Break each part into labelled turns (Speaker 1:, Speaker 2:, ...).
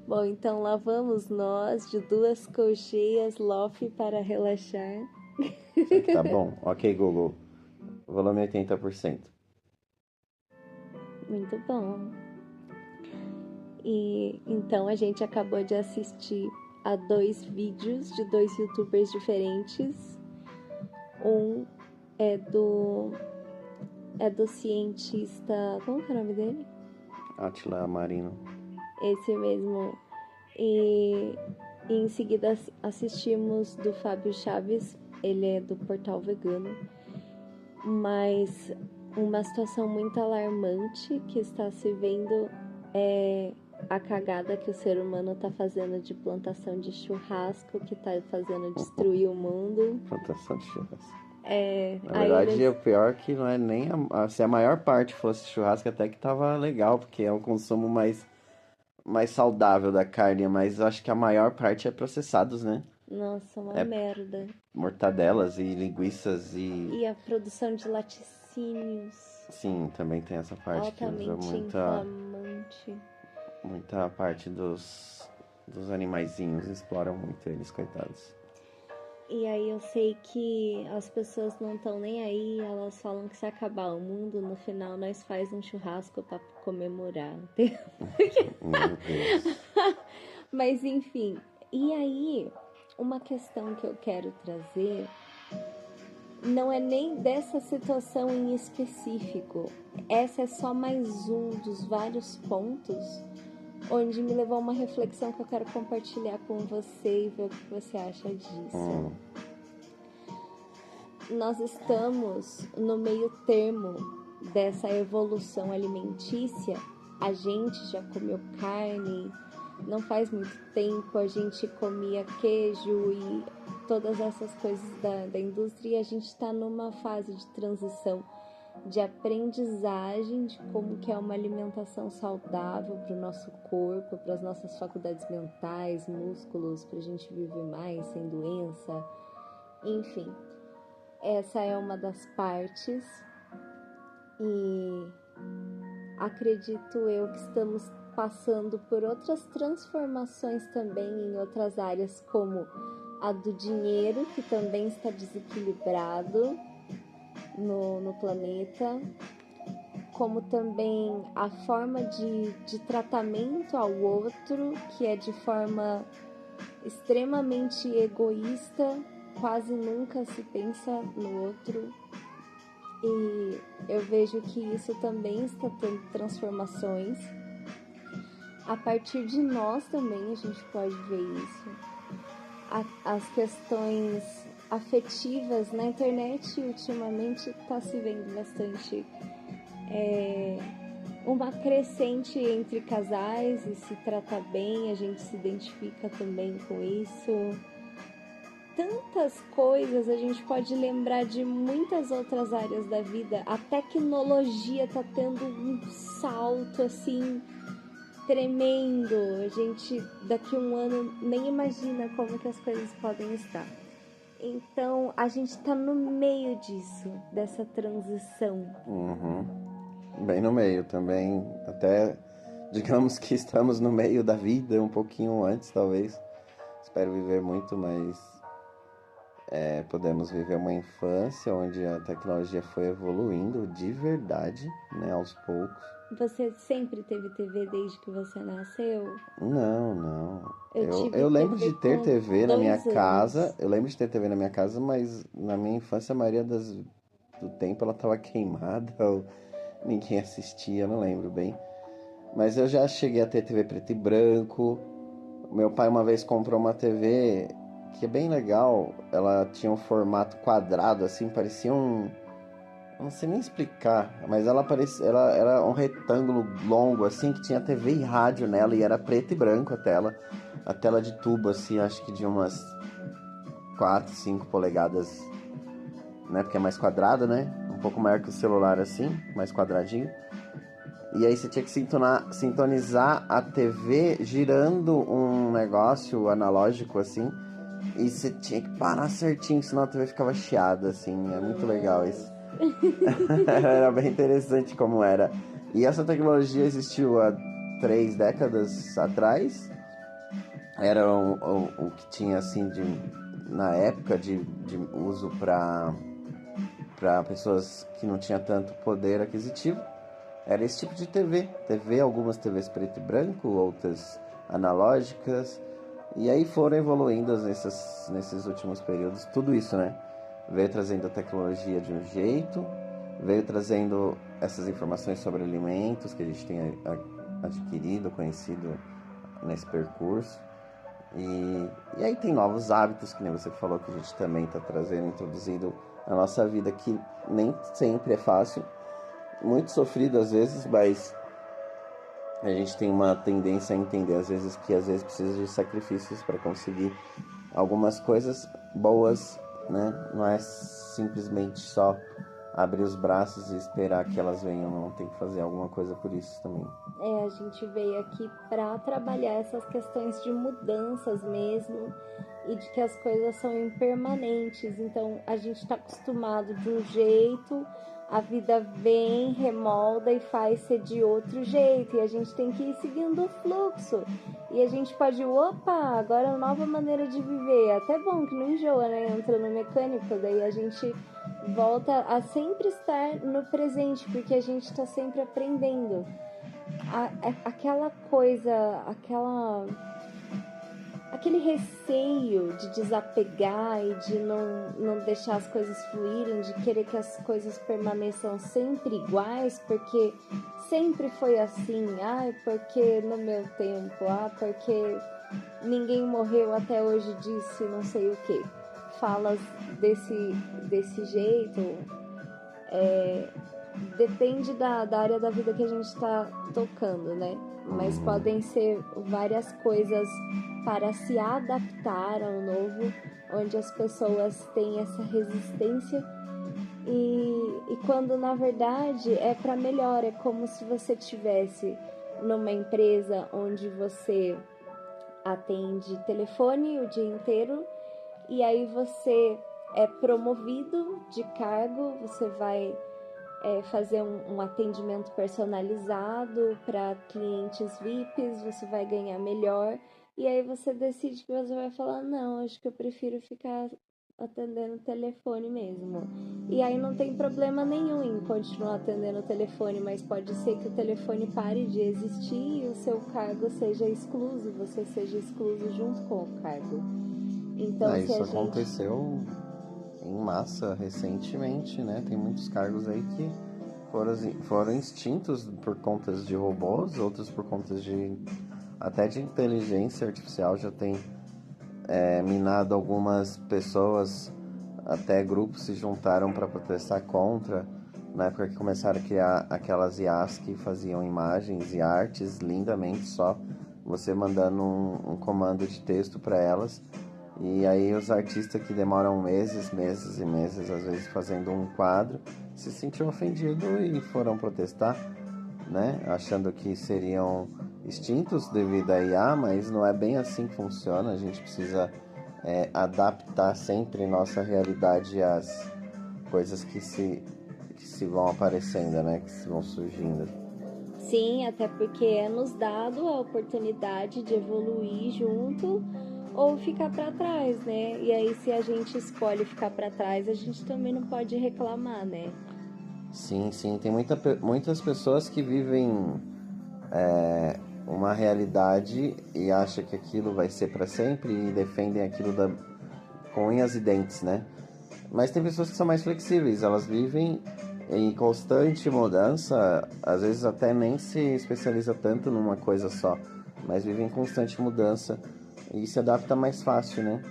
Speaker 1: Bom, então lá vamos nós de duas colcheias Lofi para relaxar.
Speaker 2: Será que tá bom? Ok, Google. Volume 80%.
Speaker 1: Muito bom. E então a gente acabou de assistir a 2 vídeos de 2 youtubers diferentes. Um é do cientista. Como que é o nome dele?
Speaker 2: Atila Marino.
Speaker 1: Esse mesmo. E em seguida assistimos do Fábio Chaves. Ele é do Portal Vegano. Mas uma situação muito alarmante que está se vendo é a cagada que o ser humano está fazendo de plantação de churrasco, que está fazendo destruir o mundo.
Speaker 2: Plantação de churrasco. Na
Speaker 1: Aí
Speaker 2: verdade,
Speaker 1: eles...
Speaker 2: o pior é que não é nem se a maior parte fosse churrasco, até que tava legal, porque é um consumo mais saudável da carne, mas eu acho que a maior parte é processados, né?
Speaker 1: Nossa, uma
Speaker 2: É
Speaker 1: merda.
Speaker 2: mortadelas e linguiças e...
Speaker 1: E a produção de laticínios,
Speaker 2: Sim, também tem essa parte que usa
Speaker 1: altamente inflamante.
Speaker 2: muita parte dos animaizinhos, exploram muito eles, coitados.
Speaker 1: E aí eu sei que as pessoas não estão nem aí, elas falam que se acabar o mundo, no final nós faz um churrasco para comemorar.
Speaker 2: Meu Deus.
Speaker 1: Mas enfim, e aí uma questão que eu quero trazer não é nem dessa situação em específico. Essa é só mais um dos vários pontos onde me levou a uma reflexão que eu quero compartilhar com você e ver o que você acha disso. Nós estamos no meio termo dessa evolução alimentícia. A gente já comeu carne, não faz muito tempo a gente comia queijo e todas essas coisas da indústria, e a gente está numa fase de transição, de aprendizagem de como que é uma alimentação saudável para o nosso corpo, para as nossas faculdades mentais, músculos, para a gente viver mais sem doença, enfim. Essa é uma das partes e acredito eu que estamos passando por outras transformações também em outras áreas, como a do dinheiro, que também está desequilibrado no planeta, como também a forma de tratamento ao outro, que é de forma extremamente egoísta, quase nunca se pensa no outro. E eu vejo que isso também está tendo transformações. A partir de nós também a gente pode ver isso. As questões afetivas na internet ultimamente está se vendo bastante uma crescente entre casais e se trata bem, a gente se identifica também com isso. Tantas coisas, a gente pode lembrar de muitas outras áreas da vida. A tecnologia tá tendo um salto assim tremendo. A gente daqui a um ano nem imagina como que as coisas podem estar. Então a gente tá no meio disso, dessa transição.
Speaker 2: Bem no meio também, até digamos que estamos no meio da vida, um pouquinho antes talvez. Espero viver muito, mas podemos viver uma infância onde a tecnologia foi evoluindo de verdade, né, aos poucos.
Speaker 1: Você sempre teve TV desde que você nasceu?
Speaker 2: Não.
Speaker 1: tive
Speaker 2: Eu lembro
Speaker 1: TV
Speaker 2: de ter
Speaker 1: com
Speaker 2: TV na minha
Speaker 1: 2 anos.
Speaker 2: casa. Eu lembro de ter TV na minha casa, mas na minha infância a maioria do tempo ela estava queimada ou ninguém assistia, eu não lembro bem. Mas eu já cheguei a ter TV preto e branco. Meu pai uma vez comprou uma TV que é bem legal. Ela tinha um formato quadrado, assim, parecia um... Eu não sei nem explicar, mas ela era um retângulo longo, assim, que tinha TV e rádio nela, e era preto e branco a tela de tubo, assim, acho que de umas 4, 5 polegadas, né, porque é mais quadrada, né, um pouco maior que o celular, assim, mais quadradinho, e aí você tinha que sintonizar a TV girando um negócio analógico, assim, e você tinha que parar certinho, senão a TV ficava chiada, assim, é muito legal isso. Era bem interessante como era. E essa tecnologia existiu há 3 décadas atrás. era o que tinha assim na época de uso para pessoas que não tinham tanto poder aquisitivo. Era esse tipo de TV, algumas TVs preto e branco, outras analógicas. E aí foram evoluindo nesses últimos períodos, tudo isso, né? Veio trazendo a tecnologia de um jeito, veio trazendo essas informações sobre alimentos que a gente tem adquirido, conhecido nesse percurso. E aí tem novos hábitos, que nem você falou, que a gente também está trazendo, introduzindo na nossa vida, que nem sempre é fácil, muito sofrido às vezes, mas a gente tem uma tendência a entender às vezes precisa de sacrifícios para conseguir algumas coisas boas, né? Não é simplesmente só abrir os braços e esperar que elas venham, não, tem que fazer alguma coisa por isso também.
Speaker 1: A gente veio aqui para trabalhar essas questões de mudanças mesmo e de que as coisas são impermanentes. Então a gente está acostumado de um jeito, a vida vem, remolda e faz ser de outro jeito, e a gente tem que ir seguindo o fluxo. E a gente pode, agora é uma nova maneira de viver. É até bom que não enjoa, né? Entra no mecânico, daí a gente volta a sempre estar no presente, porque a gente está sempre aprendendo. Aquela coisa, aquele receio de desapegar e de não deixar as coisas fluírem, de querer que as coisas permaneçam sempre iguais, porque sempre foi assim, porque no meu tempo, porque ninguém morreu até hoje disso, não sei o que. Falas desse jeito, depende da área da vida que a gente está tocando, né? Mas podem ser várias coisas para se adaptar ao novo, onde as pessoas têm essa resistência e quando na verdade é para melhor. É como se você tivesse numa empresa onde você atende telefone o dia inteiro e aí você é promovido de cargo, você vai fazer um atendimento personalizado para clientes VIPs, você vai ganhar melhor, e aí você decide que você vai falar, não, acho que eu prefiro ficar atendendo o telefone mesmo. E aí não tem problema nenhum em continuar atendendo o telefone, mas pode ser que o telefone pare de existir e o seu cargo seja excluso, você seja excluso junto com o cargo. Então,
Speaker 2: isso aconteceu em massa recentemente, né? Tem muitos cargos aí que foram extintos por conta de robôs, outros por conta até de inteligência artificial. Já tem minado algumas pessoas, até grupos se juntaram para protestar contra, na época que começaram a criar aquelas IAs que faziam imagens e artes lindamente, só você mandando um comando de texto para elas. E aí os artistas que demoram meses e meses, às vezes fazendo um quadro, se sentiram ofendidos e foram protestar, né? Achando que seriam extintos devido à IA, mas não é bem assim que funciona. A gente precisa adaptar sempre nossa realidade às coisas que se vão aparecendo, né? Que se vão surgindo.
Speaker 1: Sim, até porque é nos dado a oportunidade de evoluir junto ou ficar para trás, né? E aí se a gente escolhe ficar para trás, a gente também não pode reclamar, né?
Speaker 2: Sim, tem muitas pessoas que vivem uma realidade e acham que aquilo vai ser para sempre e defendem aquilo com unhas e dentes, né? Mas tem pessoas que são mais flexíveis, elas vivem em constante mudança, às vezes até nem se especializa tanto numa coisa só, mas vivem em constante mudança e se adapta mais fácil, né?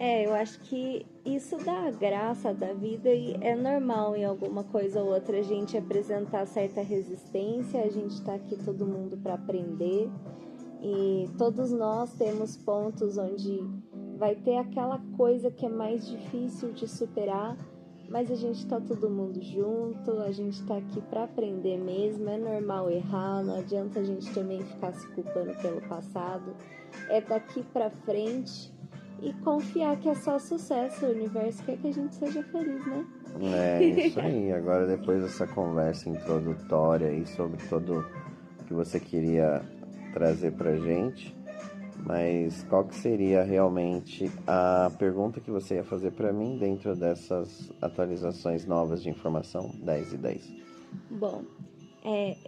Speaker 1: Eu acho que isso dá a graça da vida e é normal em alguma coisa ou outra a gente apresentar certa resistência, a gente tá aqui todo mundo para aprender e todos nós temos pontos onde vai ter aquela coisa que é mais difícil de superar, mas a gente tá todo mundo junto, a gente tá aqui para aprender mesmo, é normal errar, não adianta a gente também ficar se culpando pelo passado, é daqui para frente e confiar que é só sucesso, o universo quer que a gente seja feliz, né?
Speaker 2: É isso aí, agora depois dessa conversa introdutória aí sobre tudo que você queria trazer pra gente, Mas qual que seria realmente a pergunta que você ia fazer para mim dentro dessas atualizações novas de informação 10 e 10?
Speaker 1: Bom,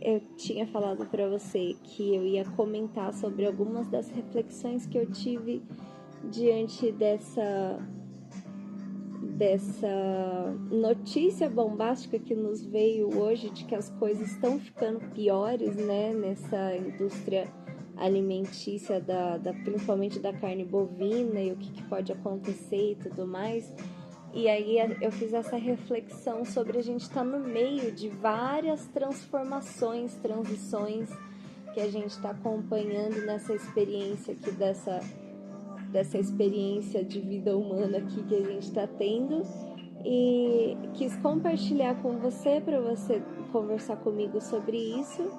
Speaker 1: eu tinha falado para você que eu ia comentar sobre algumas das reflexões que eu tive diante dessa notícia bombástica que nos veio hoje de que as coisas estão ficando piores, né, nessa indústria alimentícia principalmente da carne bovina e o que pode acontecer e tudo mais. E aí eu fiz essa reflexão sobre a gente estar no meio de várias transformações, transições que a gente está acompanhando nessa experiência aqui dessa experiência de vida humana aqui que a gente está tendo, e quis compartilhar com você para você conversar comigo sobre isso.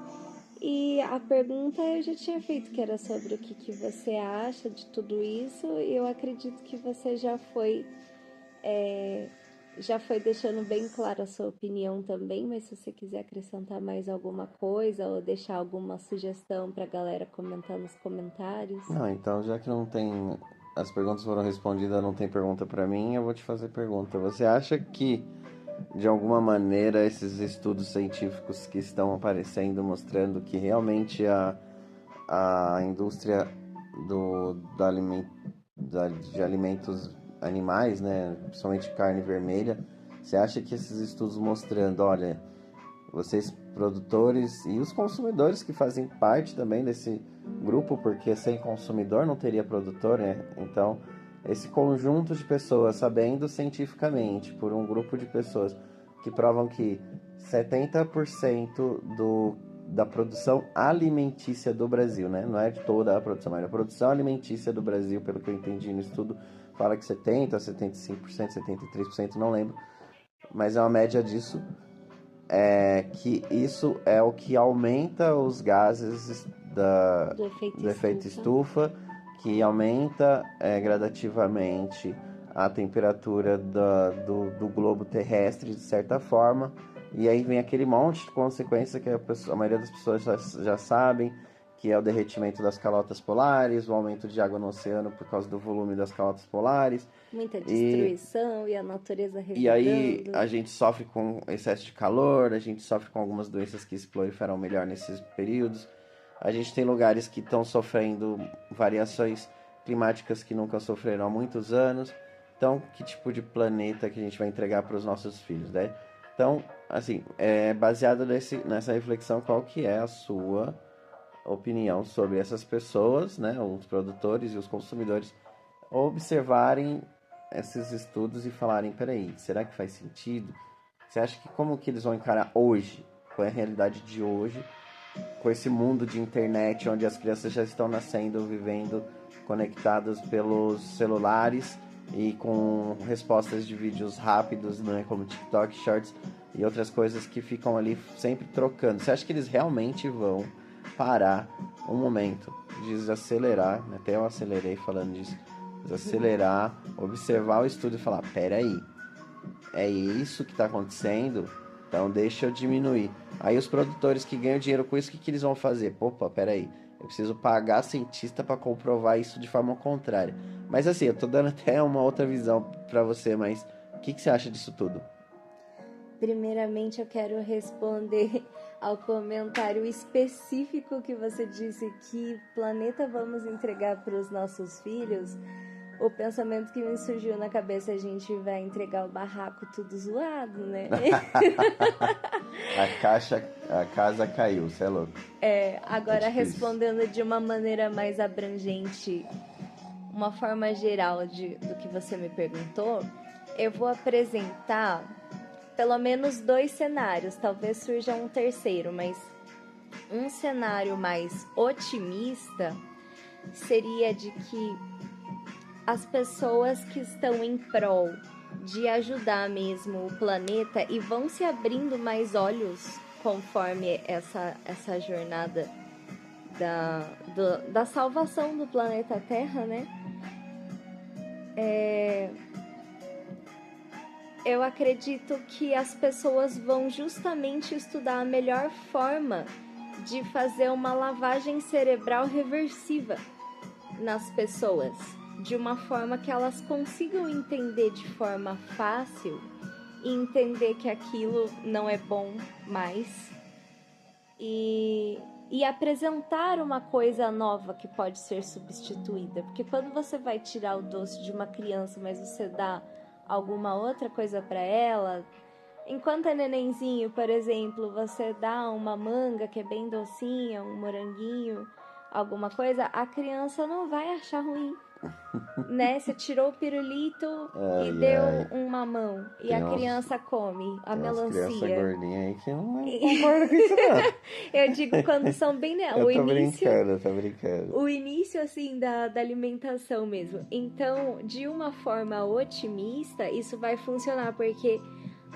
Speaker 1: E a pergunta eu já tinha feito, que era sobre o que você acha de tudo isso, e eu acredito que você já foi deixando bem clara a sua opinião também, mas se você quiser acrescentar mais alguma coisa ou deixar alguma sugestão para a galera comentar nos comentários.
Speaker 2: Não, então já que não tem. As perguntas foram respondidas, não tem pergunta para mim, eu vou te fazer pergunta. Você acha que, de alguma maneira, esses estudos científicos que estão aparecendo mostrando que realmente a indústria de alimentos animais, né, principalmente carne vermelha, você acha que esses estudos mostrando, olha, vocês produtores e os consumidores que fazem parte também desse grupo, porque sem consumidor não teria produtor, né? Então, esse conjunto de pessoas, sabendo cientificamente, por um grupo de pessoas que provam que 70% da produção alimentícia do Brasil, né? Não é de toda a produção, mas a produção alimentícia do Brasil, pelo que eu entendi no estudo, fala que 70%, 75%, 73%, não lembro, mas é uma média disso, que isso é o que aumenta os gases do efeito estufa, que aumenta gradativamente a temperatura do globo terrestre, de certa forma, e aí vem aquele monte de consequência que a maioria das pessoas já sabem, que é o derretimento das calotas polares, o aumento de água no oceano por causa do volume das calotas polares.
Speaker 1: Muita destruição e a natureza revidando.
Speaker 2: E aí a gente sofre com excesso de calor, a gente sofre com algumas doenças que se proliferam melhor nesses períodos. A gente tem lugares que estão sofrendo variações climáticas que nunca sofreram há muitos anos. Então, que tipo de planeta que a gente vai entregar para os nossos filhos, né? Então, assim, baseado nessa reflexão, qual que é a sua opinião sobre essas pessoas, né, os produtores e os consumidores, observarem esses estudos e falarem, peraí, será que faz sentido? Você acha que como que eles vão encarar hoje, com a realidade de hoje, com esse mundo de internet, onde as crianças já estão nascendo, vivendo, conectadas pelos celulares e com respostas de vídeos rápidos, né, como TikTok, Shorts e outras coisas que ficam ali sempre trocando. Você acha que eles realmente vão parar um momento, desacelerar, até eu acelerei falando disso, desacelerar, observar o estudo e falar, peraí, é isso que está acontecendo, então deixa eu diminuir. Aí os produtores que ganham dinheiro com isso, o que eles vão fazer? Opa, peraí, eu preciso pagar cientista para comprovar isso de forma contrária. Mas assim, eu tô dando até uma outra visão para você, mas o que você acha disso tudo?
Speaker 1: Primeiramente, eu quero responder ao comentário específico que você disse, que planeta vamos entregar para os nossos filhos. O pensamento que me surgiu na cabeça, a gente vai entregar o barraco tudo zoado, né?
Speaker 2: A casa caiu, você é louco.
Speaker 1: Agora respondendo de uma maneira mais abrangente, uma forma geral do que você me perguntou, eu vou apresentar pelo menos 2 cenários, talvez surja um terceiro, mas um cenário mais otimista seria de que as pessoas que estão em prol de ajudar mesmo o planeta e vão se abrindo mais olhos conforme essa jornada da salvação do planeta Terra, né? Eu acredito que as pessoas vão justamente estudar a melhor forma de fazer uma lavagem cerebral reversiva. nas pessoas, de uma forma que elas consigam entender de forma fácil e entender que aquilo não é bom mais e apresentar uma coisa nova que pode ser substituída. Porque quando você vai tirar o doce de uma criança, mas você dá alguma outra coisa para ela, enquanto é nenenzinho, por exemplo, você dá uma manga que é bem docinha, um moranguinho, alguma coisa, a criança não vai achar ruim. Né? Você tirou o pirulito e deu um mamão. E a criança come a melancia.
Speaker 2: Tem criança gordinha aí que não concorda com isso, não.
Speaker 1: Eu digo quando são bem...
Speaker 2: Eu tô brincando.
Speaker 1: O início, assim, da alimentação mesmo. Então, de uma forma otimista, isso vai funcionar, porque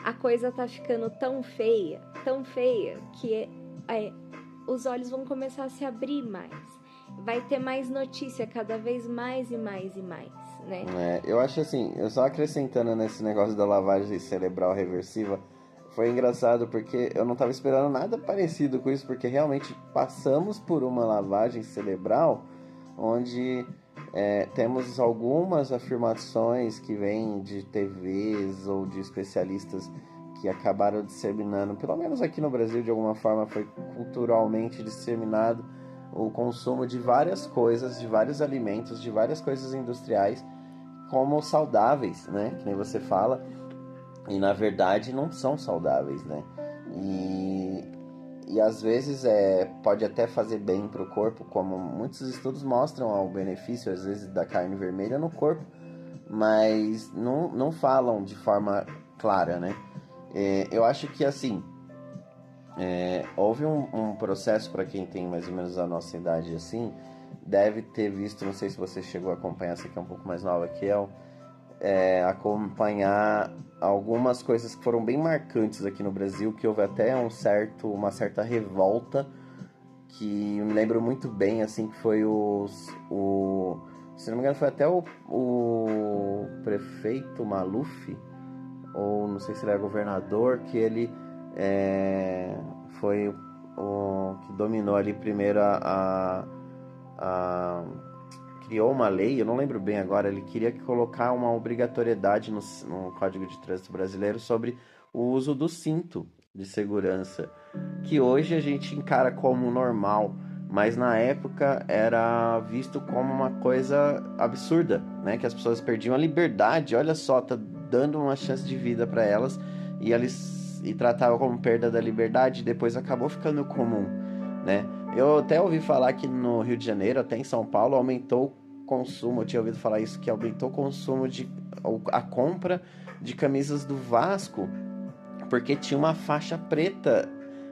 Speaker 1: a coisa tá ficando tão feia, que os olhos vão começar a se abrir mais. Vai ter mais notícia cada vez mais e mais, né?
Speaker 2: Eu acho assim, eu só acrescentando nesse negócio da lavagem cerebral reversiva, foi engraçado porque eu não estava esperando nada parecido com isso, porque realmente passamos por uma lavagem cerebral onde temos algumas afirmações que vêm de TVs ou de especialistas que acabaram disseminando, pelo menos aqui no Brasil de alguma forma foi culturalmente disseminado, o consumo de várias coisas, de vários alimentos, de várias coisas industriais como saudáveis, né? Que nem você fala, e na verdade não são saudáveis, né? E às vezes pode até fazer bem para o corpo, como muitos estudos mostram o benefício, às vezes, da carne vermelha no corpo, mas não falam de forma clara, né? Eu acho que assim... houve um processo, para quem tem mais ou menos a nossa idade assim, deve ter visto, não sei se você chegou a acompanhar, essa que é um pouco mais nova que eu, acompanhar algumas coisas que foram bem marcantes aqui no Brasil, que houve até uma certa revolta, que eu me lembro muito bem, assim, que foi se não me engano foi até o prefeito Maluf, ou não sei se ele era governador, que ele foi o que dominou ali primeiro criou uma lei, eu não lembro bem agora, ele queria colocar uma obrigatoriedade no Código de Trânsito Brasileiro sobre o uso do cinto de segurança, que hoje a gente encara como normal, mas na época era visto como uma coisa absurda, né? Que as pessoas perdiam a liberdade, olha só, tá dando uma chance de vida para elas, e tratava como perda da liberdade, depois acabou ficando comum, né? Eu até ouvi falar que no Rio de Janeiro, até em São Paulo, aumentou o consumo, eu tinha ouvido falar isso, que aumentou o consumo a compra de camisas do Vasco, porque tinha uma faixa preta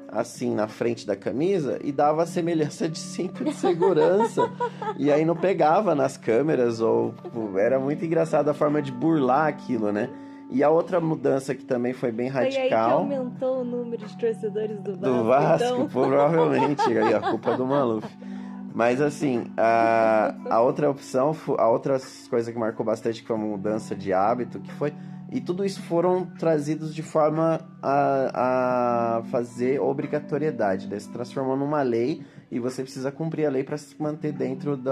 Speaker 2: assim na frente da camisa e dava a semelhança de cinto de segurança e aí não pegava nas câmeras, ou era muito engraçado a forma de burlar aquilo, né? E a outra mudança que também foi bem radical...
Speaker 1: Foi aí que aumentou o número de torcedores do Vasco.
Speaker 2: Do Vasco, então. Provavelmente. Aí a culpa é do Maluf. Mas assim, a outra opção, a outra coisa que marcou bastante, que foi uma mudança de hábito, que foi... E tudo isso foram trazidos de forma a fazer obrigatoriedade. Daí se transformou numa lei e você precisa cumprir a lei para se manter dentro do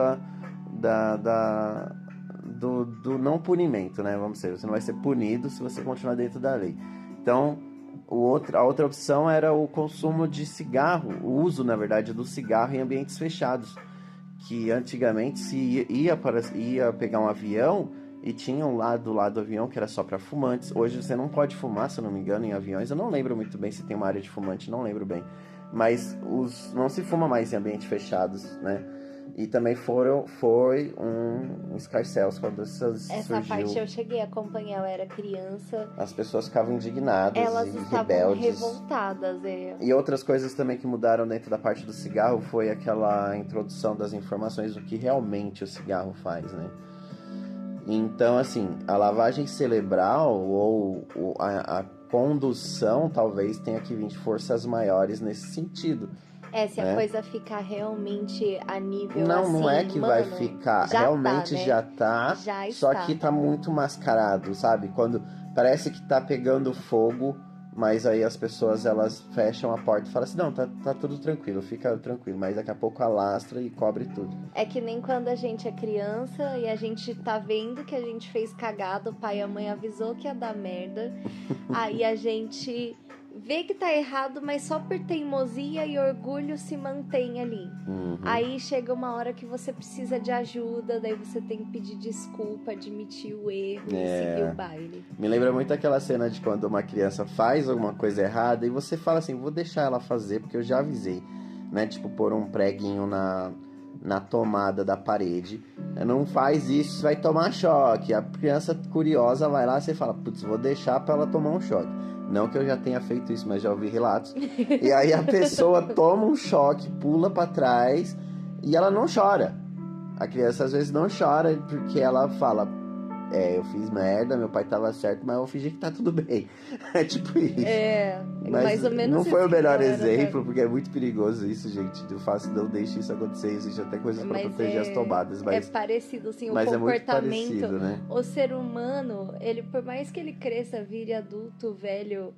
Speaker 2: não punimento, né? Vamos dizer, você não vai ser punido se você continuar dentro da lei. Então, a outra opção era o consumo de cigarro, o uso, na verdade, do cigarro em ambientes fechados. Que antigamente se ia pegar um avião e tinha um lado do lado do avião que era só para fumantes. Hoje você não pode fumar, se eu não me engano, em aviões. Eu não lembro muito bem se tem uma área de fumante, não lembro bem. Mas não se fuma mais em ambientes fechados, né? E também foi um escarcéu quando
Speaker 1: essa
Speaker 2: surgiu.
Speaker 1: Parte eu cheguei a acompanhar, eu era criança.
Speaker 2: As pessoas ficavam indignadas,
Speaker 1: elas estavam
Speaker 2: rebeldes.
Speaker 1: Revoltadas.
Speaker 2: E outras coisas também que mudaram dentro da parte do cigarro foi aquela introdução das informações do que realmente o cigarro faz, né? Então, assim, a lavagem cerebral ou a condução talvez tenha que vir de forças maiores nesse sentido.
Speaker 1: Se a coisa ficar realmente a nível
Speaker 2: não é que vai ficar, realmente já tá, só que tá muito mascarado, sabe? Quando parece que tá pegando fogo Mas aí as pessoas, elas fecham a porta e falam assim, não, tá tudo tranquilo, fica tranquilo. Mas daqui a pouco alastra e cobre tudo.
Speaker 1: É que nem quando a gente é criança e a gente tá vendo que a gente fez cagada, o pai e a mãe avisou que ia dar merda. Aí a gente vê que tá errado, mas só por teimosia e orgulho se mantém ali. Aí chega uma hora que você precisa de ajuda, daí você tem que pedir desculpa, admitir o erro e seguir o baile.
Speaker 2: Me lembra muito aquela cena de quando uma criança faz alguma coisa errada e você fala assim, vou deixar ela fazer porque eu já avisei, né? Tipo, pôr um preguinho na tomada da parede. Não faz isso, você vai tomar choque. A criança curiosa vai lá e você fala, putz, vou deixar pra ela tomar um choque. Não que eu já tenha feito isso, mas já ouvi relatos. E aí a pessoa toma um choque, pula pra trás e ela não chora. A criança às vezes não chora porque ela fala, eu fiz merda, meu pai tava certo, mas eu fingi que tá tudo bem. É tipo isso.
Speaker 1: Mas mais ou menos
Speaker 2: não foi o melhor
Speaker 1: galera,
Speaker 2: exemplo, porque é muito perigoso isso, gente. Não deixe isso acontecer, existe até coisas pra proteger as tomadas. Mas
Speaker 1: é parecido, assim, o
Speaker 2: mas
Speaker 1: comportamento.
Speaker 2: É muito parecido, né?
Speaker 1: O ser humano, ele, por mais que ele cresça, vire adulto, velho,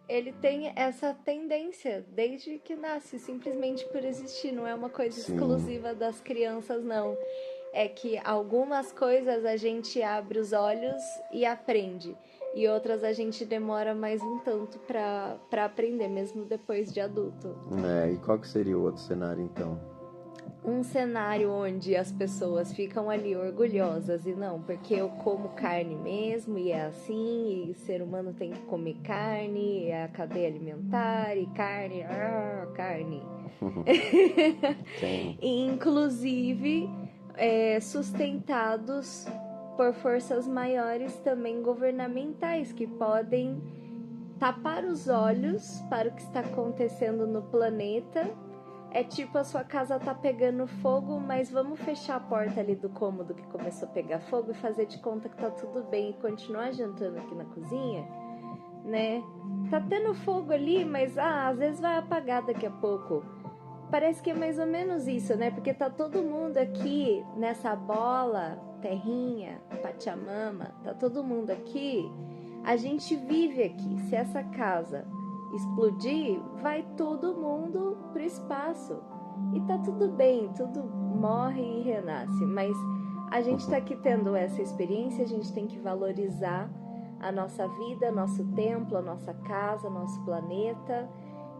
Speaker 1: ele tem essa tendência desde que nasce, simplesmente por existir. Não é uma coisa exclusiva das crianças, não. É que algumas coisas a gente abre os olhos e aprende. E outras a gente demora mais um tanto pra aprender, mesmo depois de adulto.
Speaker 2: E qual que seria o outro cenário, então?
Speaker 1: Um cenário onde as pessoas ficam ali orgulhosas e não, porque eu como carne mesmo e é assim, e o ser humano tem que comer carne, é a cadeia alimentar e carne, carne. E, inclusive, sustentados por forças maiores também governamentais que podem tapar os olhos para o que está acontecendo no planeta. É tipo, a sua casa tá pegando fogo, mas vamos fechar a porta ali do cômodo que começou a pegar fogo e fazer de conta que tá tudo bem e continuar jantando aqui na cozinha, né? Tá tendo fogo ali, mas às vezes vai apagar daqui a pouco. Parece que é mais ou menos isso, né? Porque tá todo mundo aqui nessa bola, terrinha, Pachamama, tá todo mundo aqui. A gente vive aqui. Se essa casa explodir, vai todo mundo pro espaço. E tá tudo bem, tudo morre e renasce. Mas a gente tá aqui tendo essa experiência, a gente tem que valorizar a nossa vida, nosso templo, a nossa casa, nosso planeta.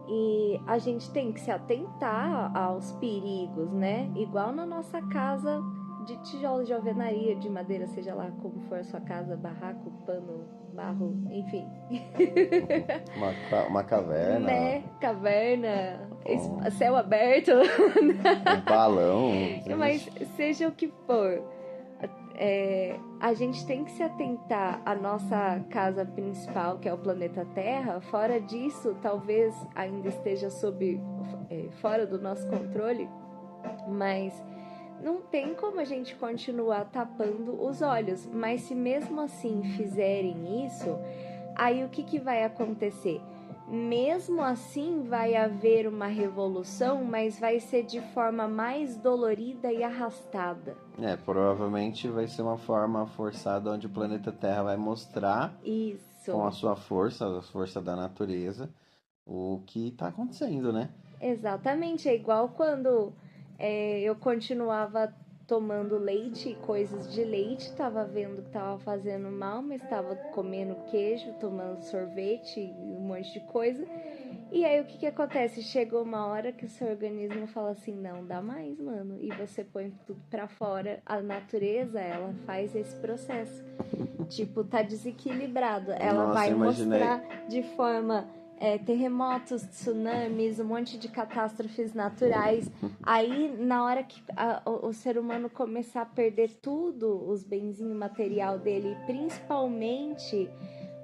Speaker 1: E a gente tem que se atentar aos perigos, né? Igual na nossa casa de tijolo de alvenaria, de madeira, seja lá como for a sua casa, barraco, pano, barro, enfim.
Speaker 2: Uma caverna.
Speaker 1: Né? Caverna, céu aberto.
Speaker 2: Um balão.
Speaker 1: Mas seja o que for, a gente tem que se atentar à nossa casa principal, que é o planeta Terra. Fora disso, talvez ainda esteja fora do nosso controle, mas não tem como a gente continuar tapando os olhos. Mas se mesmo assim fizerem isso, aí o que vai acontecer? Mesmo assim vai haver uma revolução, mas vai ser de forma mais dolorida e arrastada.
Speaker 2: Provavelmente vai ser uma forma forçada onde o planeta Terra vai mostrar
Speaker 1: isso,
Speaker 2: com a sua força, a força da natureza, o que está acontecendo, né?
Speaker 1: Exatamente, é igual quando eu continuava tomando leite e coisas de leite, tava vendo que tava fazendo mal, mas tava comendo queijo, tomando sorvete e um monte de coisa. E aí o que acontece? Chegou uma hora que o seu organismo fala assim, não dá mais, mano. E você põe tudo pra fora. A natureza, ela faz esse processo. Tipo, tá desequilibrado. Ela vai mostrar de forma... terremotos, tsunamis, um monte de catástrofes naturais. Aí, na hora que o ser humano começar a perder tudo, os benzinhos material dele, principalmente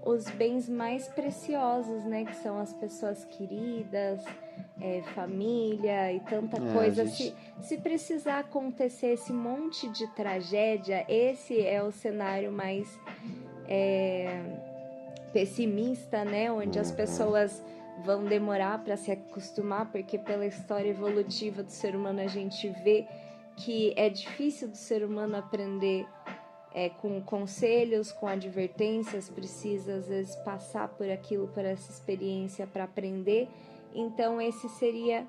Speaker 1: os bens mais preciosos, né? Que são as pessoas queridas, família e tanta coisa. Se precisar acontecer esse monte de tragédia, esse é o cenário mais... pessimista, né? Onde as pessoas vão demorar para se acostumar, porque pela história evolutiva do ser humano a gente vê que é difícil do ser humano aprender com conselhos, com advertências, precisa às vezes passar por aquilo, por essa experiência para aprender. Então esse seria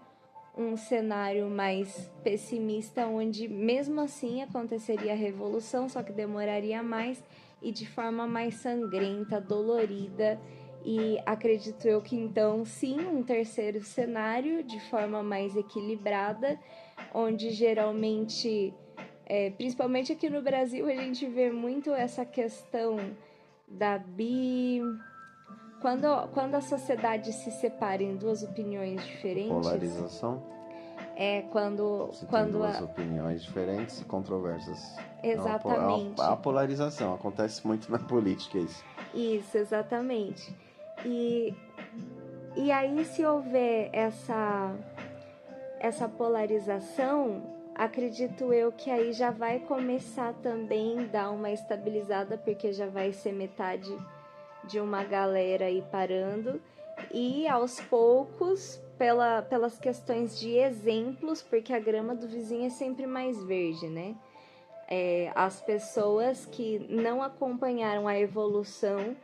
Speaker 1: um cenário mais pessimista, onde mesmo assim aconteceria a revolução, só que demoraria mais e de forma mais sangrenta, dolorida. E acredito eu que então sim, um terceiro cenário de forma mais equilibrada, onde geralmente, principalmente aqui no Brasil, a gente vê muito essa questão da quando a sociedade se separa em duas opiniões diferentes...
Speaker 2: Polarização?
Speaker 1: Quando
Speaker 2: tem duas opiniões diferentes e controversas.
Speaker 1: Exatamente.
Speaker 2: A polarização acontece muito na política, isso.
Speaker 1: Isso, exatamente. E aí, se houver essa polarização, acredito eu que aí já vai começar também a dar uma estabilizada, porque já vai ser metade de uma galera aí parando, e aos poucos, pelas questões de exemplos, porque a grama do vizinho é sempre mais verde, né? As pessoas que não acompanharam a evolução,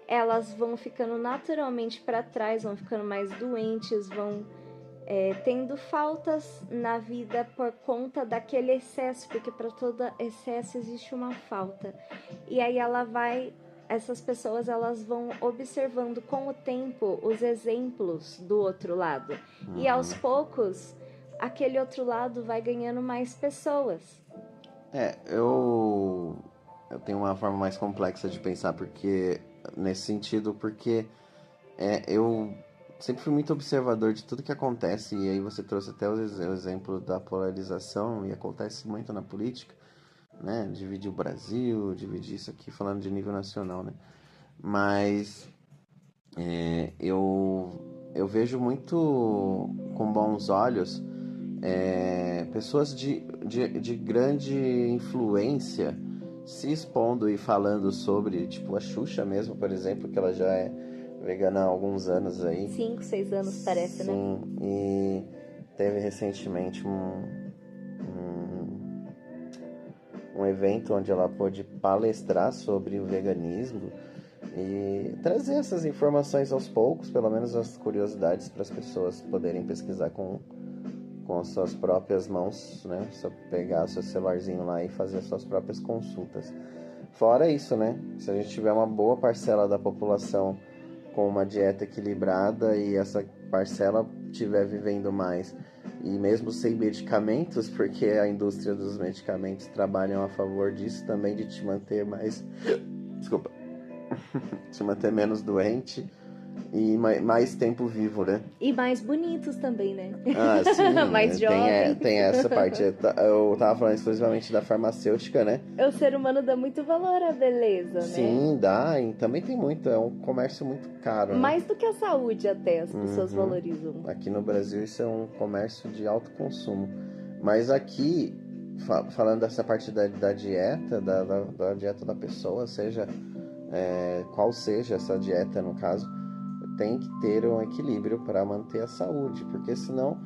Speaker 1: elas vão ficando naturalmente para trás, vão ficando mais doentes, vão tendo faltas na vida por conta daquele excesso, porque para todo excesso existe uma falta. E aí essas pessoas elas vão observando com o tempo os exemplos do outro lado. E aos poucos, aquele outro lado vai ganhando mais pessoas.
Speaker 2: Eu tenho uma forma mais complexa de pensar, porque nesse sentido, porque eu sempre fui muito observador de tudo que acontece, e aí você trouxe até o exemplo da polarização, e acontece muito na política, né? Dividir o Brasil, dividir isso aqui, falando de nível nacional, né? Mas eu vejo muito com bons olhos pessoas de grande influência se expondo e falando sobre, tipo a Xuxa mesmo, por exemplo, que ela já é vegana há alguns anos aí.
Speaker 1: 5, 6 anos parece, né?
Speaker 2: Sim, e teve recentemente um evento onde ela pôde palestrar sobre o veganismo e trazer essas informações aos poucos, pelo menos as curiosidades, para as pessoas poderem pesquisar com as suas próprias mãos, né? Só pegar seu celularzinho lá e fazer as suas próprias consultas. Fora isso, né? Se a gente tiver uma boa parcela da população com uma dieta equilibrada e essa parcela estiver vivendo mais, e mesmo sem medicamentos, porque a indústria dos medicamentos trabalham a favor disso também, de te manter mais... Desculpa. Te manter menos doente e mais tempo vivo, né?
Speaker 1: E mais bonitos também, né?
Speaker 2: Ah, sim.
Speaker 1: Mais jovens.
Speaker 2: Tem essa parte. Eu tava falando exclusivamente da farmacêutica, né?
Speaker 1: O ser humano dá muito valor à beleza, né?
Speaker 2: Sim, dá. E também tem muito. É um comércio muito caro,
Speaker 1: mais
Speaker 2: né?
Speaker 1: do que a saúde até as pessoas valorizam.
Speaker 2: Aqui no Brasil isso é um comércio de alto consumo. Mas aqui, falando dessa parte da dieta, da dieta da pessoa, seja qual seja essa dieta no caso, tem que ter um equilíbrio para manter a saúde, porque senão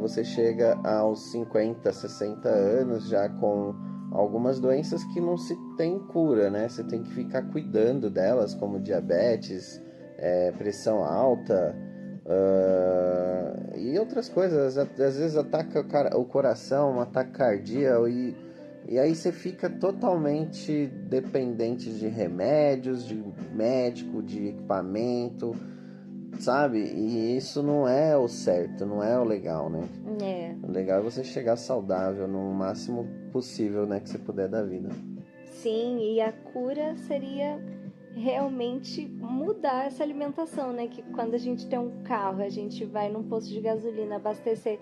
Speaker 2: você chega aos 50, 60 anos já com algumas doenças que não se tem cura, né? Você tem que ficar cuidando delas, como diabetes, pressão alta e outras coisas. Às vezes ataca o coração, um ataque cardíaco, e aí você fica totalmente dependente de remédios, de médico, de equipamento, sabe? E isso não é o certo, não é o legal, né? O legal é você chegar saudável no máximo possível, né, que você puder da vida.
Speaker 1: Sim, e a cura seria realmente mudar essa alimentação, né? Que quando a gente tem um carro, a gente vai num posto de gasolina abastecer,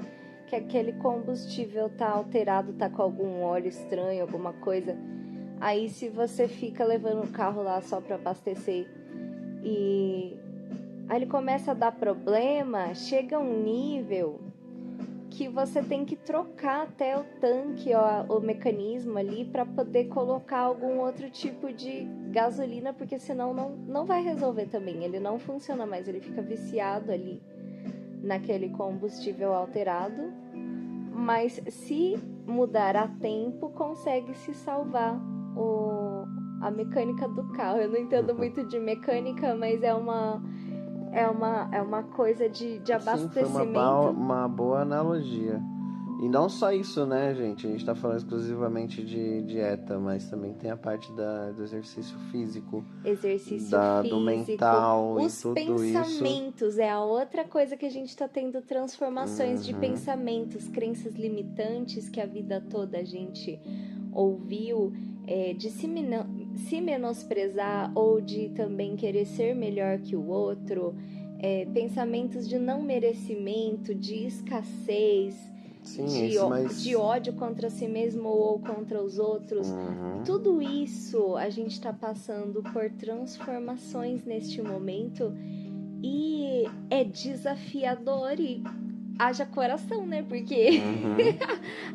Speaker 1: que aquele combustível tá alterado, tá com algum óleo estranho, alguma coisa. Aí se você fica levando o carro lá só para abastecer e aí ele começa a dar problema, chega a um nível que você tem que trocar até o tanque, o mecanismo ali, para poder colocar algum outro tipo de gasolina, porque senão não vai resolver também. Ele não funciona mais, ele fica viciado ali naquele combustível alterado. Mas se mudar a tempo, consegue se salvar a mecânica do carro. Eu não entendo muito de mecânica, mas é uma coisa de
Speaker 2: Sim, foi
Speaker 1: abastecimento.
Speaker 2: uma boa analogia. E não só isso, né, gente? A gente tá falando exclusivamente de dieta, mas também tem a parte do exercício físico,
Speaker 1: Exercício
Speaker 2: do
Speaker 1: físico,
Speaker 2: mental e
Speaker 1: os
Speaker 2: tudo isso.
Speaker 1: pensamentos é a outra coisa que a gente está tendo transformações de
Speaker 2: Uhum.
Speaker 1: pensamentos, crenças limitantes que a vida toda a gente ouviu, de se menosprezar ou de também querer ser melhor que o outro, pensamentos de não merecimento, de escassez,
Speaker 2: Sim, esse
Speaker 1: de
Speaker 2: mais.
Speaker 1: ódio contra si mesmo ou contra os outros.
Speaker 2: Uhum.
Speaker 1: Tudo isso a gente está passando por transformações neste momento e é desafiador e haja coração, né? Porque
Speaker 2: Uhum.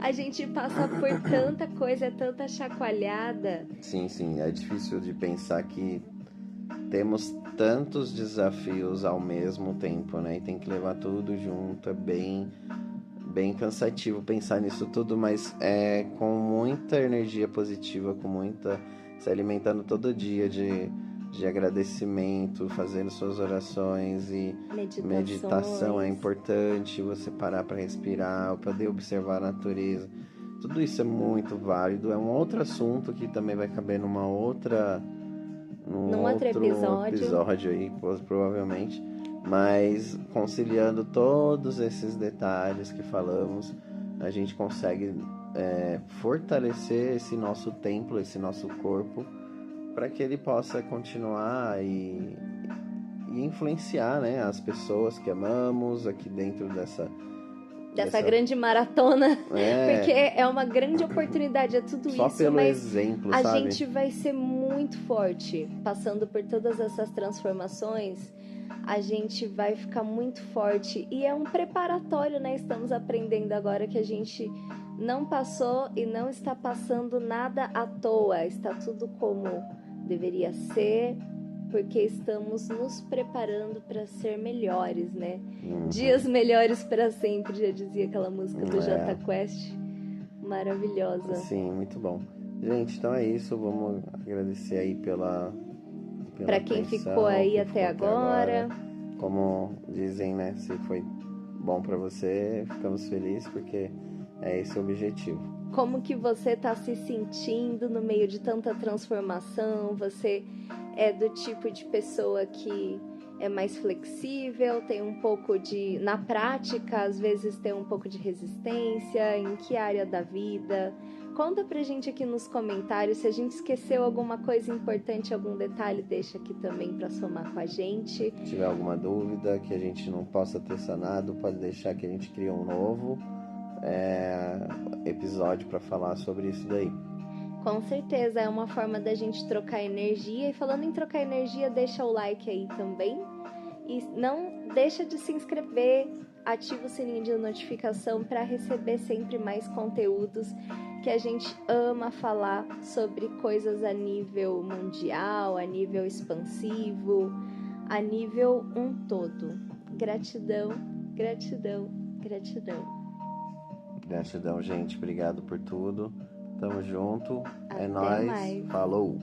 Speaker 1: a gente passa por tanta coisa, tanta chacoalhada.
Speaker 2: Sim, sim. É difícil de pensar que temos tantos desafios ao mesmo tempo, né? E tem que levar tudo junto. É bem cansativo pensar nisso tudo, mas é com muita energia positiva, com muita. Se alimentando todo dia de agradecimento, fazendo suas orações e meditação é
Speaker 1: Meditações.
Speaker 2: importante, você parar para respirar, poder observar a natureza. Tudo isso é muito válido. É um outro assunto que também vai caber num
Speaker 1: Num outro
Speaker 2: outro
Speaker 1: episódio,
Speaker 2: episódio aí, provavelmente. Mas conciliando todos esses detalhes que falamos, a gente consegue fortalecer esse nosso templo, esse nosso corpo, para que ele possa continuar e influenciar, né, as pessoas que amamos aqui dentro
Speaker 1: dessa grande maratona, porque
Speaker 2: é,
Speaker 1: é uma grande oportunidade, é tudo
Speaker 2: só
Speaker 1: isso,
Speaker 2: pelo
Speaker 1: mas
Speaker 2: exemplo,
Speaker 1: a
Speaker 2: sabe?
Speaker 1: gente vai ser muito forte passando por todas essas transformações. A gente vai ficar muito forte e é um preparatório, né? Estamos aprendendo agora que a gente não passou e não está passando nada à toa, está tudo como deveria ser, porque estamos nos preparando para ser melhores, né? Dias melhores para sempre, já dizia aquela música do Jota Quest. Maravilhosa.
Speaker 2: Sim, muito bom. Gente, então é isso. Vamos agradecer aí pela
Speaker 1: Para quem
Speaker 2: atenção,
Speaker 1: ficou aí
Speaker 2: quem
Speaker 1: até
Speaker 2: ficou até agora.
Speaker 1: agora.
Speaker 2: Como dizem, né? Se foi bom para você, ficamos felizes porque é esse o objetivo.
Speaker 1: Como que você está se sentindo no meio de tanta transformação? Você é do tipo de pessoa que é mais flexível, tem um pouco de... Na prática, às vezes tem um pouco de resistência? Em que área da vida? Conta pra gente aqui nos comentários. Se a gente esqueceu alguma coisa importante, algum detalhe, deixa aqui também para somar com a gente.
Speaker 2: Se tiver alguma dúvida que a gente não possa ter sanado, pode deixar que a gente crie um novo episódio para falar sobre isso daí.
Speaker 1: Com certeza, é uma forma da gente trocar energia. E falando em trocar energia, deixa o like aí também. E não deixa de se inscrever, ativa o sininho de notificação para receber sempre mais conteúdos, que a gente ama falar sobre coisas a nível mundial, a nível expansivo, a nível um todo. Gratidão, gratidão, gratidão.
Speaker 2: Gratidão, gente. Obrigado por tudo. Tamo junto. É
Speaker 1: Até
Speaker 2: nóis.
Speaker 1: mais.
Speaker 2: Falou!